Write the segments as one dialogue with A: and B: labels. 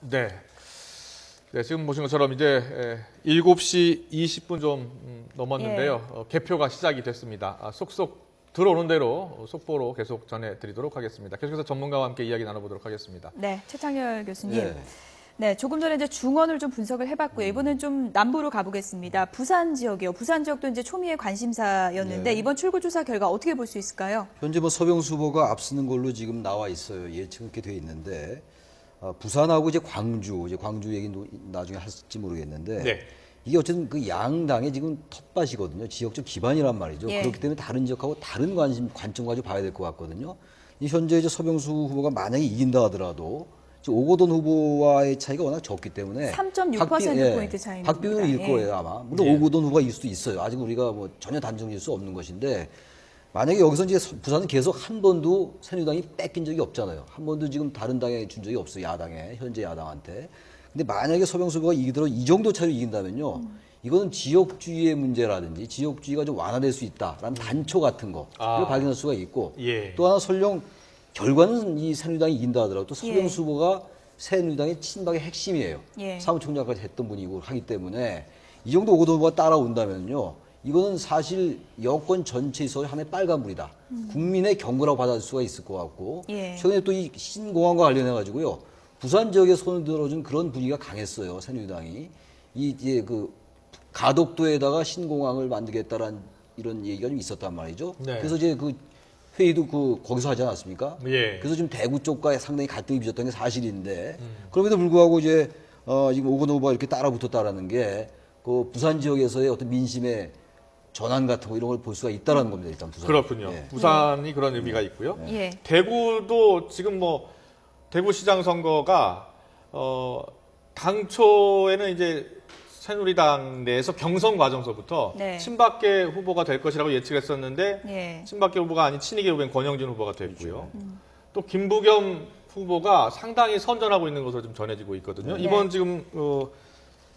A: 네. 네, 지금 보신 것처럼 이제 7시 20분 좀 넘었는데요. 개표가 시작이 됐습니다. 속속 들어오는 대로 속보로 계속 전해드리도록 하겠습니다. 계속해서 전문가와 함께 이야기 나눠보도록 하겠습니다.
B: 네, 최창열 교수님.
C: 네.
B: 네, 조금 전에 이제 중원을 좀 분석을 해봤고요. 이번엔 좀 남부로 가보겠습니다. 부산 지역이요. 부산 지역도 이제 초미의 관심사였는데
C: 네.
B: 이번 출구조사 결과 어떻게 볼 수 있을까요?
C: 현재 뭐 서병수 후보가 앞서는 걸로 지금 나와 있어요. 예측은 이렇게 돼 있는데 부산하고 이제 광주 얘기는 나중에 할지 모르겠는데
A: 네.
C: 이게 어쨌든 그 양당의 지금 텃밭이거든요. 지역적 기반이란 말이죠.
B: 예.
C: 그렇기 때문에 다른 지역하고 다른 관점 가지고 봐야 될 것 같거든요. 이 현재 이제 서병수 후보가 만약에 이긴다 하더라도 오거돈 후보와의 차이가 워낙 적기 때문에
B: 3.6%포인트 차이입니다.
C: 박빙을 일 거예요 아마. 물론 오거돈 후보가 이길 수도 있어요. 아직 우리가 뭐 전혀 단정질 수 없는 것인데 만약에 여기서 이제 부산은 계속 한 번도 새누리당이 뺏긴 적이 없잖아요. 한 번도 지금 다른 당에 준 적이 없어요. 야당에 현재 야당한테. 근데 만약에 서병수 후보가 이기더라도 이 정도 차이로 이긴다면요. 이거는 지역주의의 문제라든지 지역주의가 좀 완화될 수 있다라는 단초 같은 거를 발견할 수가 있고
A: 예.
C: 또 하나 설령 결과는 이 새누리당이 이긴다 하더라도 또 서병수 후보가 새누리당의 친박의 핵심이에요.
B: 예.
C: 사무총장까지 했던 분이고 하기 때문에 이 정도 오거돈 후보가 따라온다면요. 이거는 사실 여권 전체에 있어서 하나의 빨간불이다. 국민의 경고라고 받아들일 수가 있을 것 같고
B: 예.
C: 최근에 또 이 신공항과 관련해 가지고요. 부산 지역에 손을 들어준 그런 분위기가 강했어요. 새누리당이 이제 그 가덕도에다가 신공항을 만들겠다라는 이런 얘기가 좀 있었단 말이죠.
A: 네.
C: 그래서 이제 그 회의도 거기서 하지 않았습니까?
A: 예.
C: 그래서 지금 대구 쪽과 상당히 갈등이 빚었던 게 사실인데 그럼에도 불구하고 이제 지금 오거돈 후보가 이렇게 따라붙었다라는 게 그 부산 지역에서의 어떤 민심의 전환 같은 거 이런 걸 볼 수가 있다라는 겁니다. 일단 부산.
A: 그렇군요.
C: 예.
A: 부산이 그런 의미가 있고요.
B: 예.
A: 대구도 지금 뭐 대구시장 선거가 당초에는 이제 새누리당 내에서 경선 과정서부터
B: 네.
A: 친박계 후보가 될 것이라고 예측했었는데
B: 예.
A: 친박계 후보가 아닌 친이계 후보인 권영진 후보가 됐고요. 또 김부겸 후보가 상당히 선전하고 있는 것으로 좀 전해지고 있거든요.
B: 네.
A: 이번 지금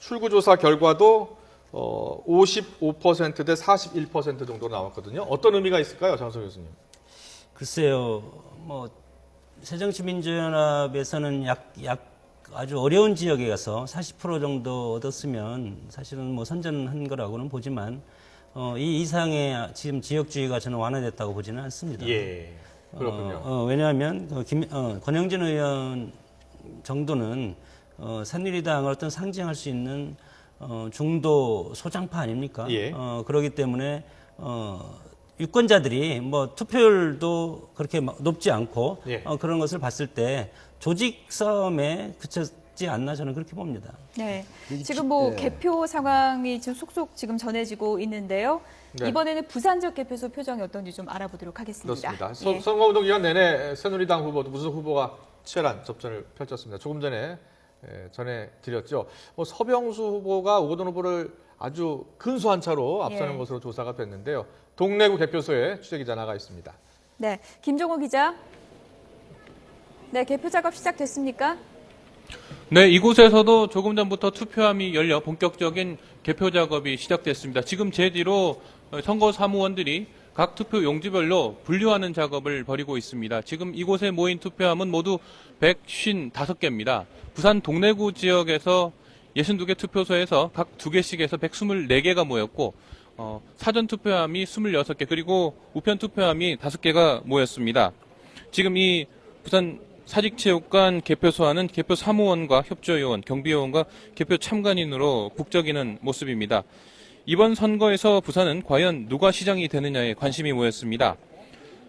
A: 출구조사 결과도 55%대 41% 정도로 나왔거든요. 어떤 의미가 있을까요, 장성 교수님?
D: 글쎄요, 뭐 새정치민주연합에서는 아주 어려운 지역에 가서 40% 정도 얻었으면 사실은 뭐 선전한 거라고는 보지만 이 이상의 지금 지역주의가 저는 완화됐다고 보지는 않습니다.
A: 예, 그렇군요.
D: 왜냐하면 권영진 의원 정도는 새누리당을 어떤 상징할 수 있는 중도 소장파 아닙니까?
A: 예.
D: 그렇기 때문에 유권자들이 뭐 투표율도 그렇게 높지 않고
A: 예.
D: 그런 것을 봤을 때 조직 싸움에 그쳤지 않나 저는 그렇게 봅니다.
B: 네. 지금 뭐
C: 예.
B: 개표 상황이 지금 속속 지금 전해지고 있는데요.
A: 네.
B: 이번에는 부산 지역 개표소 표정이 어떤지 좀 알아보도록 하겠습니다.
A: 그렇습니다.
B: 예.
A: 선거운동 기간 내내 새누리당 후보도 무슨 후보가 치열한 접전을 펼쳤습니다. 조금 전에 전해드렸죠. 서병수 후보가 오거돈 후보를 아주 근소한 차로 앞서는
B: 예.
A: 것으로 조사가 됐는데요. 동래구 개표소에 취재기자 나가 있습니다.
B: 네, 김종호 기자. 네, 개표 작업 시작됐습니까?
E: 네, 이곳에서도 조금 전부터 투표함이 열려 본격적인 개표 작업이 시작됐습니다. 지금 제 뒤로 선거 사무원들이 각 투표 용지별로 분류하는 작업을 벌이고 있습니다. 지금 이곳에 모인 투표함은 모두 155개입니다. 부산 동래구 지역에서 62개 투표소에서 각 2개씩 해서 124개가 모였고 사전 투표함이 26개 그리고 우편 투표함이 5개가 모였습니다. 지금 이 부산 사직체육관 개표소와는 개표 사무원과 협조요원, 경비요원과 개표 참관인으로 북적이는 모습입니다. 이번 선거에서 부산은 과연 누가 시장이 되느냐에 관심이 모였습니다.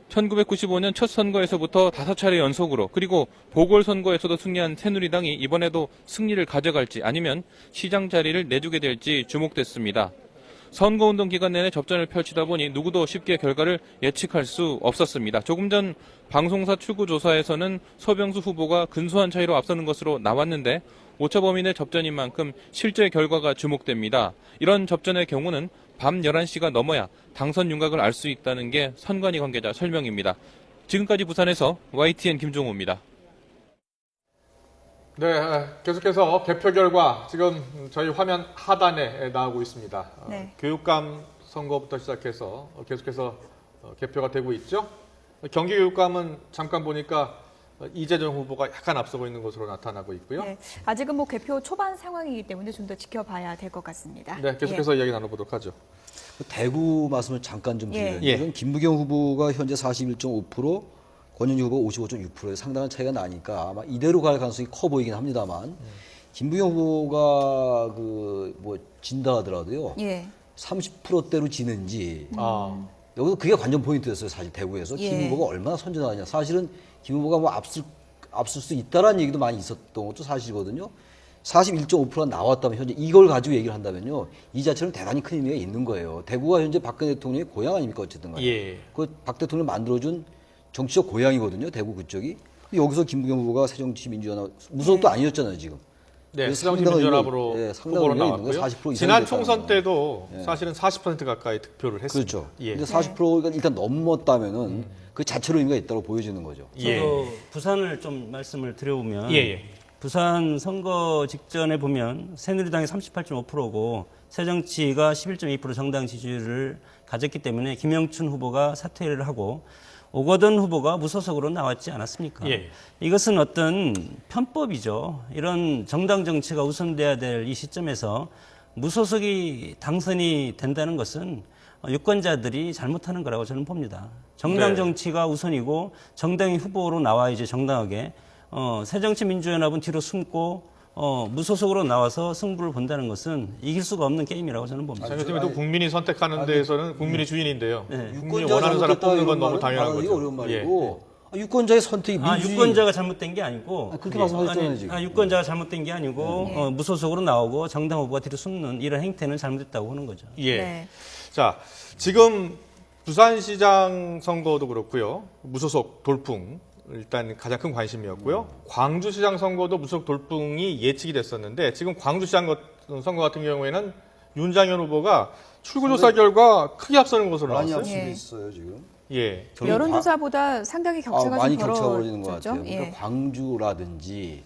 E: 1995년 첫 선거에서부터 5차례 연속으로 그리고 보궐선거에서도 승리한 새누리당이 이번에도 승리를 가져갈지 아니면 시장 자리를 내주게 될지 주목됐습니다. 선거운동 기간 내내 접전을 펼치다 보니 누구도 쉽게 결과를 예측할 수 없었습니다. 조금 전 방송사 출구조사에서는 서병수 후보가 근소한 차이로 앞서는 것으로 나왔는데 오차범위 접전인 만큼 실제 결과가 주목됩니다. 이런 접전의 경우는 밤 11시가 넘어야 당선 윤곽을 알 수 있다는 게 선관위 관계자 설명입니다. 지금까지 부산에서 YTN 김종호입니다.
A: 네, 계속해서 개표 결과 지금 저희 화면 하단에 나오고 있습니다.
B: 네.
A: 교육감 선거부터 시작해서 계속해서 개표가 되고 있죠. 경기교육감은 잠깐 보니까 이재정 후보가 약간 앞서고 있는 것으로 나타나고 있고요.
B: 네, 아직은 뭐 개표 초반 상황이기 때문에 좀 더 지켜봐야 될 것 같습니다.
A: 네, 계속해서 이야기 나눠보도록 하죠.
C: 대구 말씀을 잠깐 좀
B: 예.
C: 드리면 김부겸 후보가 현재 41.5%, 권영주 후보가 55.6%에 상당한 차이가 나니까 아마 이대로 갈 가능성이 커 보이긴 합니다만 김부겸 후보가 뭐 진다 하더라도요.
B: 예.
C: 30%대로 지는지
A: 아,
C: 여기서 그게 관전 포인트였어요. 사실 대구에서
B: 예.
C: 김 후보가 얼마나 선전하냐. 사실은 김 후보가 뭐 앞설 수 있다라는 얘기도 많이 있었던 것도 사실이거든요. 41.5%가 나왔다면 현재 이걸 가지고 얘기를 한다면요. 이 자체는 대단히 큰 의미가 있는 거예요. 대구가 현재 박근혜 대통령의 고향 아닙니까 어쨌든 간에.
A: 예.
C: 그 박 대통령 만들어준 정치적 고향이거든요. 대구 그쪽이. 근데 여기서 김부겸 후보가 새정치민주연합 무소속도 아니었잖아요 지금.
A: 네,
C: 그래서
A: 새정치민주연합으로
C: 상당한
A: 후보로
C: 의미가 있는 거예요.
A: 나왔고요.
C: 40% 이상이
A: 지난
C: 됐다는
A: 총선
C: 거.
A: 때도
C: 예.
A: 사실은 40% 가까이 득표를 했습니다.
C: 그렇죠.
A: 예.
C: 근데 40%가 일단 넘었다면은 그 자체로 의미가 있다고 보여지는 거죠.
A: 예.
D: 저도 부산을 좀 말씀을 드려보면
A: 예, 예.
D: 부산 선거 직전에 보면 새누리당이 38.5%고 새정치가 11.2% 정당 지지율을 가졌기 때문에 김영춘 후보가 사퇴를 하고 오거돈 후보가 무소속으로 나왔지 않았습니까?
A: 예.
D: 이것은 어떤 편법이죠. 이런 정당 정치가 우선돼야 될 이 시점에서 무소속이 당선이 된다는 것은 유권자들이 잘못하는 거라고 저는 봅니다. 정당
A: 네.
D: 정치가 우선이고 정당이 후보로 나와야지 정당하게 새정치민주연합은 뒤로 숨고 무소속으로 나와서 승부를 본다는 것은 이길 수가 없는 게임이라고 저는 봅니다.
A: 새정치민도 국민이 선택하는 데에서는 국민이 주인인데요.
D: 네.
A: 국민이 원하는 사람 뽑는 건 너무 당연한 거죠.
C: 어려운
A: 예.
C: 말이고 유권자의 선택이 민주주의.
D: 유권자가 잘못된 게 아니고
C: 그렇게 말씀하셨잖아요 지금.
D: 유권자가 잘못된 게 아니고 무소속으로 나오고 정당 후보가 뒤로 숨는 이런 행태는 잘못됐다고 하는 거죠.
A: 예.
B: 네.
A: 자, 지금 부산시장 선거도 그렇고요. 무소속 돌풍 일단 가장 큰 관심이었고요. 광주시장 선거도 무소속 돌풍이 예측이 됐었는데 지금 광주시장 선거 같은 경우에는 윤장현 후보가 출구조사 결과 크게 앞서는 것으로
C: 많이
A: 나왔어요.
C: 앞서고
B: 예.
C: 있어요 지금.
A: 예.
B: 여론조사보다 상당히 격차가
C: 많이
B: 좀
C: 격차가 벌어지는 것
B: 벌어졌죠.
C: 같아요. 그러니까
B: 예.
C: 광주라든지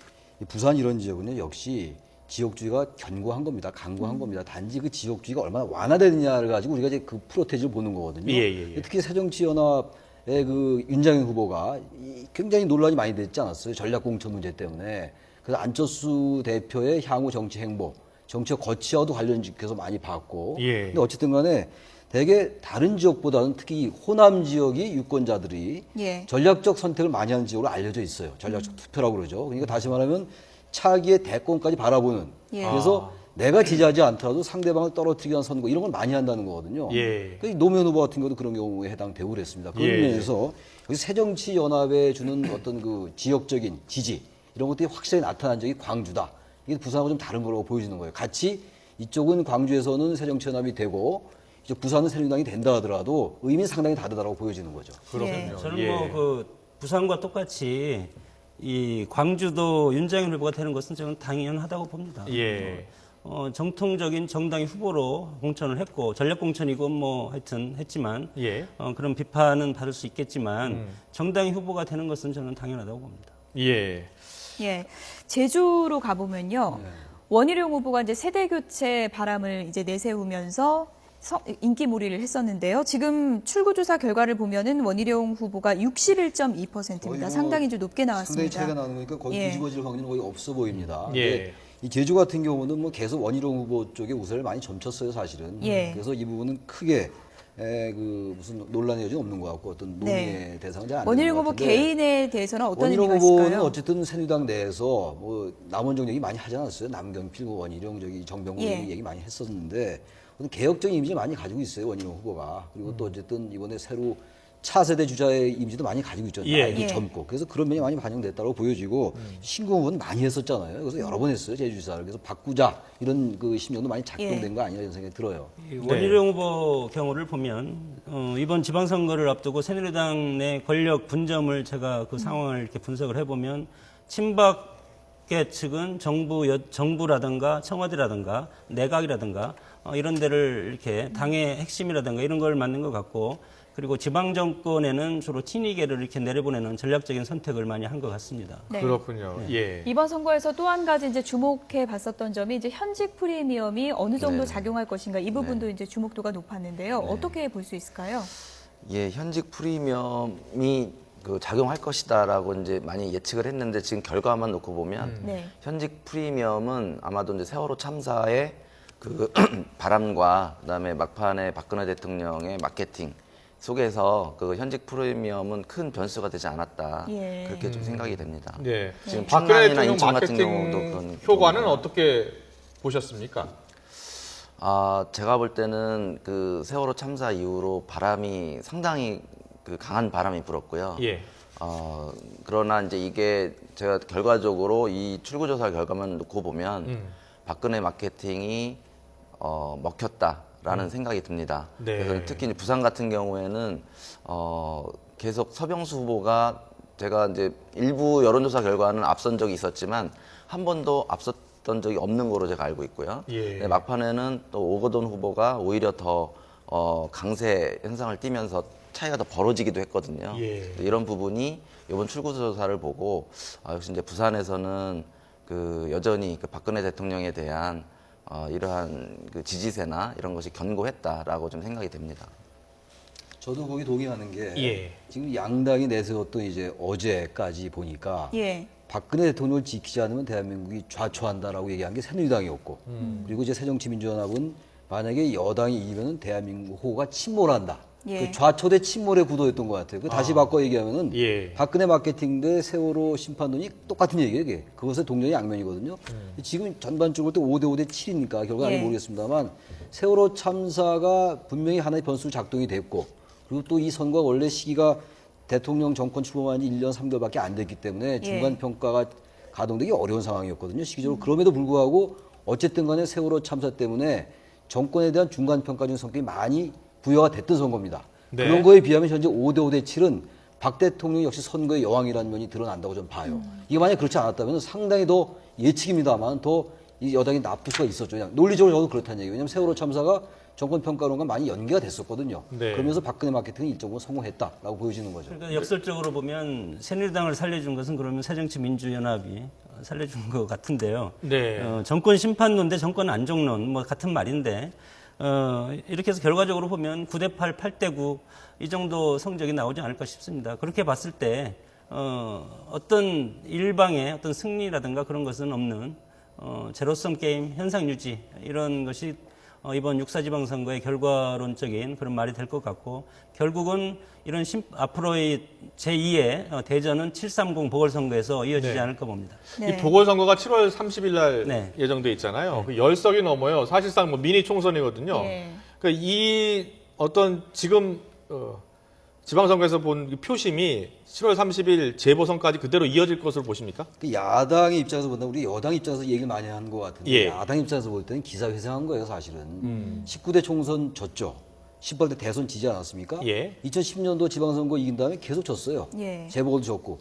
C: 부산 이런 지역은요 역시 지역주의가 견고한 겁니다. 강고한 겁니다. 단지 그 지역주의가 얼마나 완화되느냐를 가지고 우리가 이제 그 프로테이지를 보는 거거든요.
A: 예, 예, 예.
C: 특히 새정치연합의 그 윤장현 후보가 굉장히 논란이 많이 됐지 않았어요. 전략공천 문제 때문에. 그래서 안철수 대표의 향후 정치 행보, 정치적 거치와도 관련해서 많이 봤고.
A: 예.
C: 근데 어쨌든 간에 대개 다른 지역보다는 특히 호남 지역이 유권자들이
B: 예.
C: 전략적 선택을 많이 하는 지역으로 알려져 있어요. 전략적 투표라고 그러죠. 그러니까 다시 말하면 차기의 대권까지 바라보는.
B: 예.
C: 그래서 내가 지지하지 않더라도 상대방을 떨어뜨리기 위한 선거 이런 걸 많이 한다는 거거든요.
A: 예.
C: 그러니까 노무현 후보 같은 경우도 그런 경우에 해당되고 그랬습니다. 그런
A: 예.
C: 면에서 여기 새정치연합에 주는 어떤 그 지역적인 지지 이런 것들이 확실히 나타난 적이 광주다. 이게 부산하고 좀 다른 거라고 보여지는 거예요. 같이 이쪽은 광주에서는 새정치연합이 되고 이제 부산은 새누리당이 된다 하더라도 의미는 상당히 다르다고 보여지는 거죠.
A: 그렇군요.
D: 저는
A: 예.
D: 뭐 그 부산과 똑같이 이 광주도 윤장현 후보가 되는 것은 저는 당연하다고 봅니다.
A: 예.
D: 정통적인 정당의 후보로 공천을 했고 전략 공천이고 뭐 하여튼 했지만
A: 예.
D: 그런 비판은 받을 수 있겠지만 정당의 후보가 되는 것은 저는 당연하다고 봅니다.
A: 예.
B: 예. 제주로 가보면요. 원희룡 후보가 이제 세대 교체 바람을 이제 내세우면서 인기몰이를 했었는데요. 지금 출구조사 결과를 보면은 원희룡 후보가 61.2%입니다. 상당히 좀 높게
C: 상당히
B: 나왔습니다.
C: 차이가 나는 거니까 거의
B: 예.
C: 뒤집어질 확률은 거의 없어 보입니다.
A: 예.
C: 근데 이 제주 같은 경우는 뭐 계속 원희룡 후보 쪽에 우세를 많이 점쳤어요, 사실은.
B: 예.
C: 그래서 이 부분은 크게 그 무슨 논란의 여지는 없는 것 같고 어떤 논의의
B: 네.
C: 대상은 잘안 되는
B: 원희룡
C: 것
B: 후보
C: 같은데.
B: 개인에 대해서는 어떤
C: 원희룡
B: 의미가
C: 후보는
B: 있을까요?
C: 어쨌든 새누리당 내에서 뭐 남원정 얘기 많이 하지 않았어요. 남경필, 원희룡, 정병국
B: 예.
C: 얘기 많이 했었는데 어떤 개혁적인 이미지 많이 가지고 있어요. 원희룡 후보가. 그리고 또 어쨌든 이번에 새로 차세대 주자의 이미지도 많이 가지고 있죠.
A: 예.
C: 나이도
B: 예.
C: 젊고. 그래서 그런 면이 많이 반영됐다고 보여지고 신공 후보는 많이 했었잖아요. 그래서 여러 번 했어요. 제주지사를. 그래서 바꾸자 이런 그 심령도 많이 작동된
B: 예.
C: 거 아니냐 이런 생각이 들어요.
D: 이 원희룡 후보 경우를 보면 이번 지방선거를 앞두고 새누리당 내 권력 분점을 제가 그 상황을 이렇게 분석을 해보면 친박계 측은 정부라든가 청와대라든가 내각이라든가 이런 데를 이렇게 당의 핵심이라든가 이런 걸 맡는 것 같고 그리고 지방 정권에는 주로 친이계를 이렇게 내려보내는 전략적인 선택을 많이 한 것 같습니다.
B: 네.
A: 그렇군요. 예.
B: 이번 선거에서 또 한 가지 이제 주목해 봤었던 점이 이제 현직 프리미엄이 어느 정도
C: 네.
B: 작용할 것인가 이 부분도 이제 주목도가 높았는데요. 어떻게 볼 수 있을까요?
F: 예, 현직 프리미엄이 그 작용할 것이다라고 이제 많이 예측을 했는데 지금 결과만 놓고 보면
B: 네.
F: 현직 프리미엄은 아마도 이제 세월호 참사의 그 바람과 그다음에 막판에 박근혜 대통령의 마케팅 속에서 그 현직 프리미엄은 큰 변수가 되지 않았다.
B: 예.
F: 그렇게 좀 생각이 됩니다.
A: 네.
F: 지금
A: 박근혜
F: 충남이나
A: 대통령
F: 인천 같은 경우도
A: 마케팅
F: 그런
A: 효과는
F: 경우가
A: 어떻게 보셨습니까?
F: 제가 볼 때는 그 세월호 참사 이후로 바람이 상당히 그 강한 바람이 불었고요.
A: 예.
F: 그러나 이제 이게 제가 결과적으로 이 출구조사 결과만 놓고 보면 박근혜 마케팅이 먹혔다라는 생각이 듭니다.
A: 네.
F: 그래서 특히 이제 부산 같은 경우에는 계속 서병수 후보가 제가 이제 일부 여론조사 결과는 앞선 적이 있었지만 한 번도 앞섰던 적이 없는 거로 제가 알고 있고요.
A: 예.
F: 네, 막판에는 또 오거돈 후보가 오히려 더 강세 현상을 띠면서 차이가 더 벌어지기도 했거든요.
A: 예.
F: 이런 부분이 이번 출구조사를 보고 역시 이제 부산에서는 그 여전히 그 박근혜 대통령에 대한 이러한 그 지지세나 이런 것이 견고했다라고 좀 생각이 됩니다.
C: 저도 거기 동의하는 게
A: 예.
C: 지금 양당이 내세웠던 이제 어제까지 보니까
B: 예.
C: 박근혜 대통령을 지키지 않으면 대한민국이 좌초한다라고 얘기한 게 새누리당이었고 그리고 이제 새정치민주연합은 만약에 여당이 이기면 대한민국 호가 침몰한다.
B: 예.
C: 그 좌초 대 침몰의 구도였던 것 같아요. 그 다시 바꿔 얘기하면은
A: 예.
C: 박근혜 마케팅 대 세월호 심판론이 똑같은 얘기예요. 이게. 그것의 동전이 양면이거든요. 지금 전반적으로 또 5대5 대 7이니까 결과는
B: 예.
C: 모르겠습니다만 세월호 참사가 분명히 하나의 변수로 작동이 됐고 그리고 또 이 선거가 원래 시기가 대통령 정권 출범한 지 1년 3개월밖에 안 됐기 때문에 중간 평가가 가동되기 어려운 상황이었거든요. 시기적으로 그럼에도 불구하고 어쨌든 간에 세월호 참사 때문에 정권에 대한 중간 평가적인 성격이 많이 부여가 됐던 선거입니다.
A: 네.
C: 그런 거에 비하면 현재 5대5 대 7은 박 대통령이 역시 선거의 여왕이라는 면이 드러난다고 좀 봐요. 이게 만약 그렇지 않았다면 상당히 더 예측입니다만 더 이 여당이 나쁠 수가 있었죠. 그냥 논리적으로 저도 그렇다는 얘기예요. 왜냐하면 세월호 참사가 정권 평가론과 많이 연계가 됐었거든요.
A: 네.
C: 그러면서 박근혜 마케팅은 일정으로 성공했다라고 보여지는 거죠.
D: 그러니까 역설적으로 보면 새누리당을 살려준 것은 그러면 새정치민주연합이 살려준 것 같은데요.
A: 네.
D: 정권 심판론 대 정권 안정론 뭐 같은 말인데 이렇게 해서 결과적으로 보면 9대 8, 8대 9 이 정도 성적이 나오지 않을까 싶습니다. 그렇게 봤을 때 어떤 일방의 어떤 승리라든가 그런 것은 없는 제로섬 게임 현상 유지 이런 것이 이번 육사지방선거의 결과론적인 그런 말이 될 것 같고 결국은 이런 앞으로의 제2의 대전은 730 보궐선거에서 이어지지
A: 네.
D: 않을까 봅니다.
B: 네.
A: 이 보궐선거가 7월 30일 날
D: 네.
A: 예정돼 있잖아요. 그 10석이 넘어요. 사실상 뭐 미니 총선이거든요.
B: 예.
A: 그러니까 이 어떤 지금 지방선거에서 본 표심이 7월 30일 재보선까지 그대로 이어질 것으로 보십니까?
C: 그 야당의 입장에서 본다면 우리 여당 입장에서 얘기를 많이 하는 것 같은데
A: 예.
C: 야당 입장에서 볼 때는 기사회생한 거예요 사실은. 19대 총선 졌죠. 18대 대선 지지 않았습니까?
A: 예.
C: 2010년도 지방선거 이긴 다음에 계속 졌어요.
B: 예.
C: 재보궐도 졌고.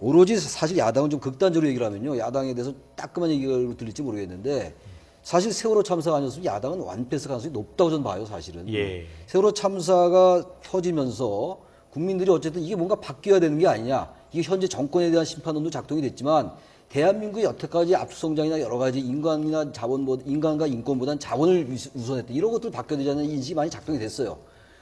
C: 오로지 사실 야당은 좀 극단적으로 얘기를 하면요. 야당에 대해서 따끔한 얘기를 들릴지 모르겠는데 사실 세월호 참사가 아니었으면 야당은 완패했을 가능성이 높다고 저는 봐요 사실은.
A: 예.
C: 세월호 참사가 터지면서 국민들이 어쨌든 이게 뭔가 바뀌어야 되는 게 아니냐. 이게 현재 정권에 대한 심판론도 작동이 됐지만 대한민국이 여태까지 압수성장이나 여러 가지 인간이나 자본, 인간과 인권보다는 자본을 우선했다. 이런 것들 바뀌어야 되자는 인식이 많이 작동이 됐어요.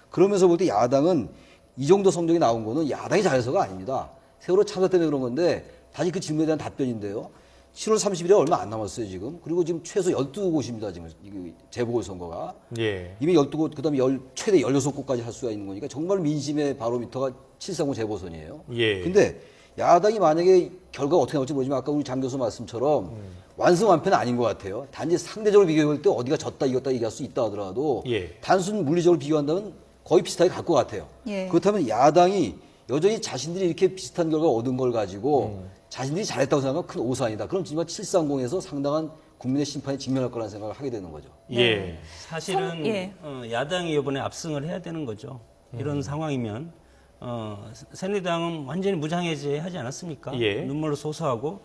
C: 그러면서 볼 때 야당은 이 정도 성적이 나온 거는 야당이 잘해서가 아닙니다. 세월호 참사 때문에 그런 건데 다시 그 질문에 대한 답변인데요. 7월 30일에 얼마 안 남았어요, 지금. 그리고 지금 최소 12곳입니다, 지금. 재보궐선거가.
A: 예.
C: 이미 12곳, 그 다음에 최대 16곳까지 할 수가 있는 거니까 정말 민심의 바로미터가 730 재보선이에요.
A: 예.
C: 근데 야당이 만약에 결과가 어떻게 나올지 모르지만 아까 우리 장 교수 말씀처럼 완승완패는 아닌 것 같아요. 단지 상대적으로 비교할 때 어디가 졌다 이겼다 얘기할 수 있다 하더라도
A: 예.
C: 단순 물리적으로 비교한다면 거의 비슷하게 갈 것 같아요.
B: 예.
C: 그렇다면 야당이 여전히 자신들이 이렇게 비슷한 결과 얻은 걸 가지고 자신들이 잘했다고 생각하면 큰 오산이다. 그럼 정말 730에서 상당한 국민의 심판에 직면할 거라는 생각을 하게 되는 거죠.
A: 예.
D: 사실은
B: 예.
D: 야당이 이번에 압승을 해야 되는 거죠. 이런 상황이면 새누리당은 완전히 무장해제하지 않았습니까?
A: 예.
D: 눈물로 소소하고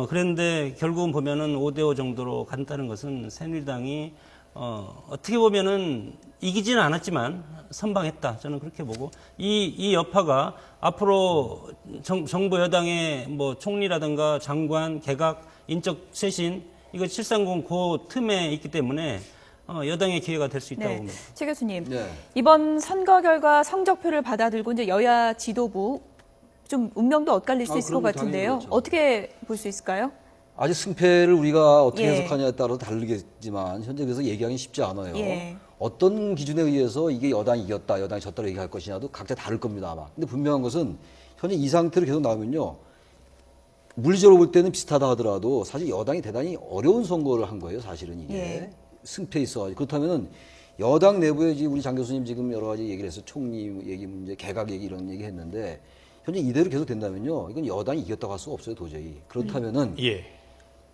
D: 그런데 결국은 보면은 5대5 정도로 간다는 것은 새누리당이 어떻게 보면은 이기지는 않았지만 선방했다. 저는 그렇게 보고 이 여파가 앞으로 정부 여당의 뭐 총리라든가 장관 개각 인적 쇄신 이거 730 그 틈에 있기 때문에 여당의 기회가 될 수 있다고
B: 네.
D: 봅니다.
B: 최 교수님,
C: 네.
B: 이번 선거 결과 성적표를 받아들고 이제 여야 지도부 좀 운명도 엇갈릴 수
C: 아,
B: 있을 것
C: 그럼요. 당연히
B: 같은데요.
C: 그렇죠.
B: 어떻게 볼 수 있을까요?
C: 아직 승패를 우리가 어떻게
B: 예.
C: 해석하냐에 따라 다르겠지만 현재 그래서 얘기하기 쉽지 않아요.
B: 예.
C: 어떤 기준에 의해서 이게 여당이 이겼다, 여당이 졌다고 얘기할 것이냐도 각자 다를 겁니다 아마. 근데 분명한 것은 현재 이 상태로 계속 나오면요. 물리적으로 볼 때는 비슷하다 하더라도 사실 여당이 대단히 어려운 선거를 한 거예요. 사실은 이게
B: 예.
C: 승패에 있어가지고 그렇다면은 여당 내부에 지금 우리 장 교수님 지금 여러 가지 얘기를 해서 총리 얘기 문제, 개각 얘기 이런 얘기 했는데 현재 이대로 계속 된다면요. 이건 여당이 이겼다고 할 수가 없어요 도저히. 그렇다면은
A: 예.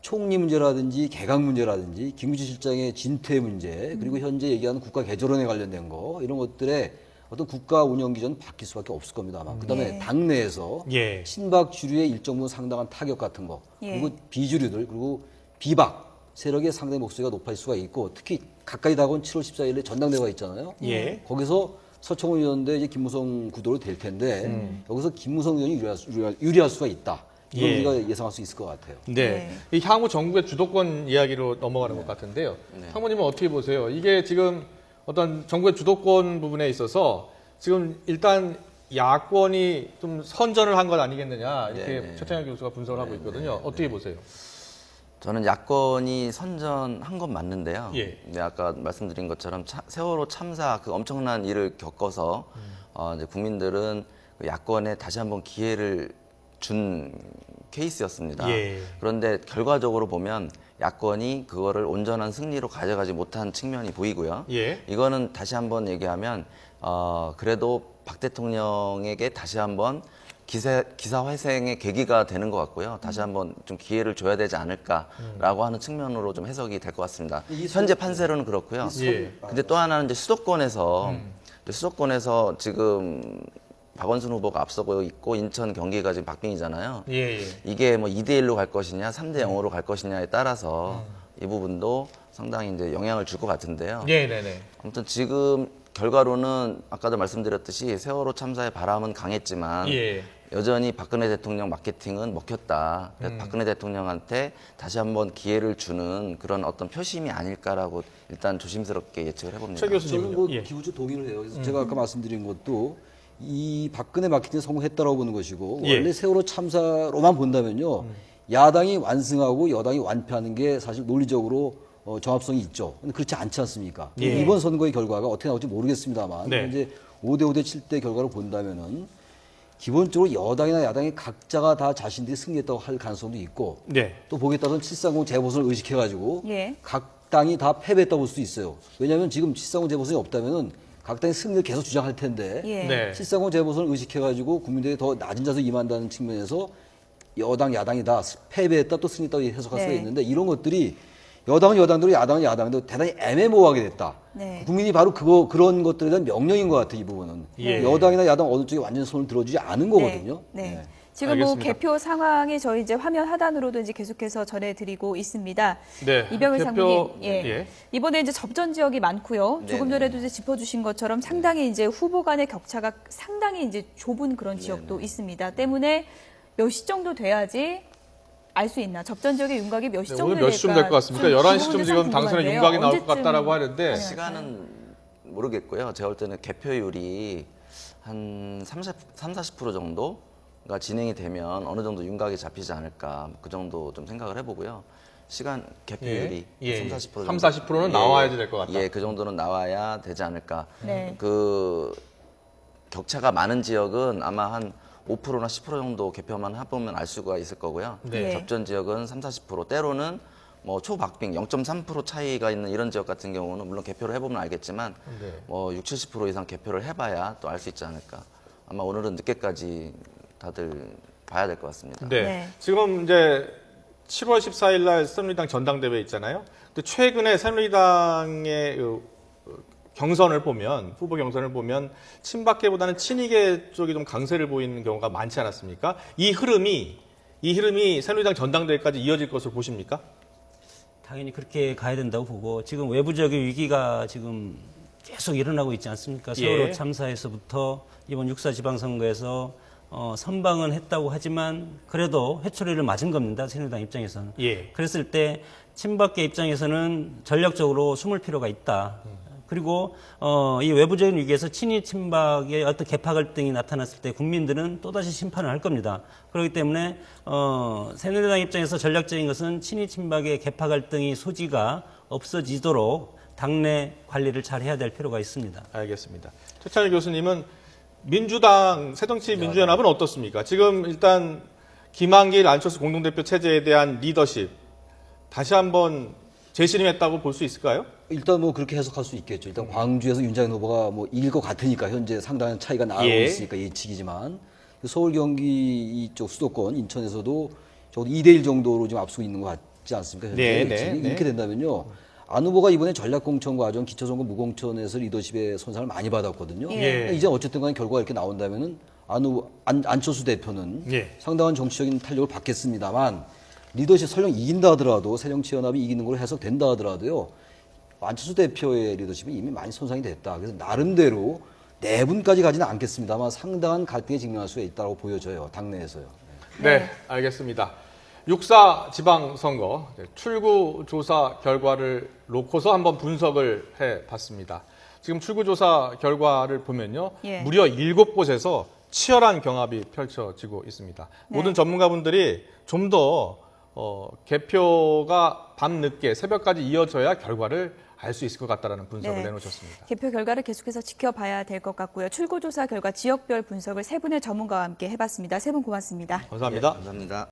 C: 총리 문제라든지 개각 문제라든지 김구지 실장의 진퇴 문제 그리고 현재 얘기하는 국가 개조론에 관련된 거 이런 것들에 어떤 국가 운영 기조는 바뀔 수밖에 없을 겁니다 아마. 그다음에
B: 예.
C: 당내에서
A: 예.
C: 친박 주류의 일정 부분 상당한 타격 같은 거
B: 예.
C: 그리고 비주류들 그리고 비박 세력의 상당히 목소리가 높아질 수가 있고 특히 가까이 다가온 7월 14일에 전당대회가 있잖아요.
A: 예.
C: 거기서 서청원 의원대 이제 김무성 구도로 될 텐데 여기서 김무성 의원이 유리할 수가 있다. 이걸
A: 예.
C: 우리가 예상할 수 있을 것 같아요.
A: 네. 이 향후 정부의 주도권 이야기로 넘어가는 것 같은데요. 사모님은 어떻게 보세요? 이게 지금 어떤 정부의 주도권 부분에 있어서 지금 일단 야권이 좀 선전을 한 것 아니겠느냐 이렇게 최태양 교수가 분석을 하고 있거든요. 어떻게 보세요?
F: 저는 야권이 선전한 건 맞는데요.
A: 예.
F: 근데 아까 말씀드린 것처럼 세월호 참사 그 엄청난 일을 겪어서 이제 국민들은 그 야권에 다시 한번 기회를 준 케이스였습니다.
A: 예.
F: 그런데 결과적으로 보면 야권이 그거를 온전한 승리로 가져가지 못한 측면이 보이고요.
A: 예.
F: 이거는 다시 한번 얘기하면 그래도 박 대통령에게 다시 한번 기사 회생의 계기가 되는 것 같고요. 다시 한번 좀 기회를 줘야 되지 않을까라고 하는 측면으로 좀 해석이 될 것 같습니다. 현재 판세로는 그렇고요.
A: 예.
F: 근데 또 하나는 이제 수도권에서 지금 박원순 후보가 앞서고 있고 인천 경기가 지금 박빙이잖아요.
A: 예.
F: 이게 뭐 2대1로 갈 것이냐, 3대 0으로 갈 것이냐에 따라서 이 부분도 상당히 이제 영향을 줄 것 같은데요.
A: 예, 네네.
F: 아무튼 지금 결과로는 아까도 말씀드렸듯이 세월호 참사의 바람은 강했지만
A: 예.
F: 여전히 박근혜 대통령 마케팅은 먹혔다. 그래서 박근혜 대통령한테 다시 한번 기회를 주는 그런 어떤 표심이 아닐까라고 일단 조심스럽게 예측을 해봅니다.
A: 최
C: 저는
A: 교수님은요?
C: 뭐
A: 예.
C: 기우주 동의를 해요. 그래서 제가 아까 말씀드린 것도 이 박근혜 마케팅에 성공했다라고 보는 것이고
A: 예.
C: 원래 세월호 참사로만 본다면요. 야당이 완승하고 여당이 완패하는 게 사실 논리적으로 정합성이 있죠. 근데 그렇지 않지 않습니까?
A: 예.
C: 이번 선거의 결과가 어떻게 나올지 모르겠습니다만
A: 네.
C: 이제 5대5 대 7대 결과를 본다면은 기본적으로 여당이나 야당이 각자가 다 자신들이 승리했다고 할 가능성도 있고
A: 네.
C: 또 보기에 따라서는 730 재보선을 의식해가지고
B: 예.
C: 각 당이 다 패배했다고 볼 수 있어요. 왜냐하면 지금 730 재보선이 없다면은 각 당이 승리를 계속 주장할 텐데
B: 예.
A: 네.
C: 730 재보선을 의식해가지고 국민들이 더 낮은 자세 임한다는 측면에서 여당 야당이다 패배했다 또 승리했다고 해석할 수가
B: 네.
C: 있는데 이런 것들이 여당은 여당대로 야당은 야당대로 대단히 애매모호하게 됐다.
B: 네.
C: 국민이 바로 그런 것들에 대한 명령인 것 같아요. 이 부분은
A: 예.
C: 여당이나 야당 어느 쪽에 완전 손을 들어주지 않은 거거든요.
B: 네. 지금 뭐
A: 알겠습니다.
B: 개표 상황이 저희 이제 화면 하단으로도 이제 계속해서 전해드리고 있습니다.
A: 네.
B: 이병일
A: 개표-
B: 장군님, 예.
A: 예.
B: 이번에 이제 접전 지역이 많고요. 조금
F: 네네.
B: 전에도 이제 짚어주신 것처럼 상당히 이제 후보 간의 격차가 상당히 이제 좁은 그런 지역도 있습니다. 때문에 몇 시 정도 돼야지 알 수 있나? 접전 지역의 윤곽이 몇 시
A: 네,
B: 정도
A: 오늘 몇 시쯤 될 것 같습니까? 11시쯤 지금 당선의 윤곽이 나올 것 같다라고 하는데
F: 시간은 모르겠고요. 제가 볼 때는 개표율이 한 40% 정도가 진행이 되면 어느 정도 윤곽이 잡히지 않을까 그 정도 좀 생각을 해보고요. 시간 개표율이
A: 예, 예.
F: 3, 40%
A: 3, 40%는 나와야지 될것 같다.
F: 예, 그 정도는 나와야 되지 않을까.
B: 네.
F: 그 격차가 많은 지역은 아마 한 5%나 10% 정도 개표만 해보면 알 수가 있을 거고요.
A: 네.
F: 접전 지역은 3, 40% 때로는 뭐 초박빙 0.3% 차이가 있는 이런 지역 같은 경우는 물론 개표를 해보면 알겠지만
A: 네.
F: 뭐 6, 70% 이상 개표를 해봐야 또 알 수 있지 않을까. 아마 오늘은 늦게까지 다들 봐야 될 것 같습니다.
A: 네.
B: 네.
A: 지금 이제 7월 14일 날 새누리당 전당대회 있잖아요. 근데 최근에 새누리당의 경선을 보면 후보 경선을 보면 친박계보다는 친이계 쪽이 좀 강세를 보이는 경우가 많지 않았습니까? 이 흐름이 새누리당 전당대회까지 이어질 것으로 보십니까?
D: 당연히 그렇게 가야 된다고 보고 지금 외부적인 위기가 지금 계속 일어나고 있지 않습니까? 세월호
A: 예.
D: 참사에서부터 이번 6.4 지방선거에서 선방은 했다고 하지만 그래도 회초리를 맞은 겁니다. 새누리당 입장에서는.
A: 예.
D: 그랬을 때 친박계 입장에서는 전략적으로 숨을 필요가 있다. 그리고 이 외부적인 위기에서 친위 친박의 어떤 개파 갈등이 나타났을 때 국민들은 또다시 심판을 할 겁니다. 그렇기 때문에 새누리당 입장에서 전략적인 것은 친위 친박의 개파 갈등이 소지가 없어지도록 당내 관리를 잘 해야 될 필요가 있습니다.
A: 알겠습니다. 최찬일 교수님은 민주당 새정치민주연합은 어떻습니까? 지금 일단 김한길, 안철수 공동대표 체제에 대한 리더십 다시 한번 재실임했다고 볼 수 있을까요?
C: 일단 뭐 그렇게 해석할 수 있겠죠. 일단 광주에서 윤장현 후보가 뭐 이길 것 같으니까 현재 상당한 차이가 나고
A: 예.
C: 있으니까 예측이지만 서울, 경기 이쪽 수도권, 인천에서도 적어도 2대1 정도로 지금 앞서고 있는 것 같지 않습니까? 현재
A: 네, 네,
C: 예측이.
A: 네.
C: 이렇게 된다면요. 안 후보가 이번에 전략공천 과정, 기초선거 무공천에서 리더십의 손상을 많이 받았거든요.
A: 예.
C: 이제 어쨌든 간에 결과가 이렇게 나온다면은 안철수 대표는
A: 예.
C: 상당한 정치적인 탄력을 받겠습니다만 리더십 설령 이긴다 하더라도 새정치연합이 이기는 걸로 해석된다 하더라도요. 안철수 대표의 리더십이 이미 많이 손상이 됐다. 그래서 나름대로 내분까지 가지는 않겠습니다만 상당한 갈등에 직면할 수 있다고 보여져요. 당내에서요.
A: 네, 알겠습니다. 6.4 지방선거 출구조사 결과를 놓고서 한번 분석을 해봤습니다. 지금 출구조사 결과를 보면요.
B: 예.
A: 무려 7곳에서 치열한 경합이 펼쳐지고 있습니다.
B: 네.
A: 모든 전문가분들이 좀 더 개표가 밤늦게 새벽까지 이어져야 결과를 알 수 있을 것 같다는 분석을
B: 네.
A: 내놓으셨습니다.
B: 개표 결과를 계속해서 지켜봐야 될 것 같고요. 출구조사 결과 지역별 분석을 세 분의 전문가와 함께 해봤습니다. 세 분 고맙습니다.
A: 감사합니다.
F: 감사합니다.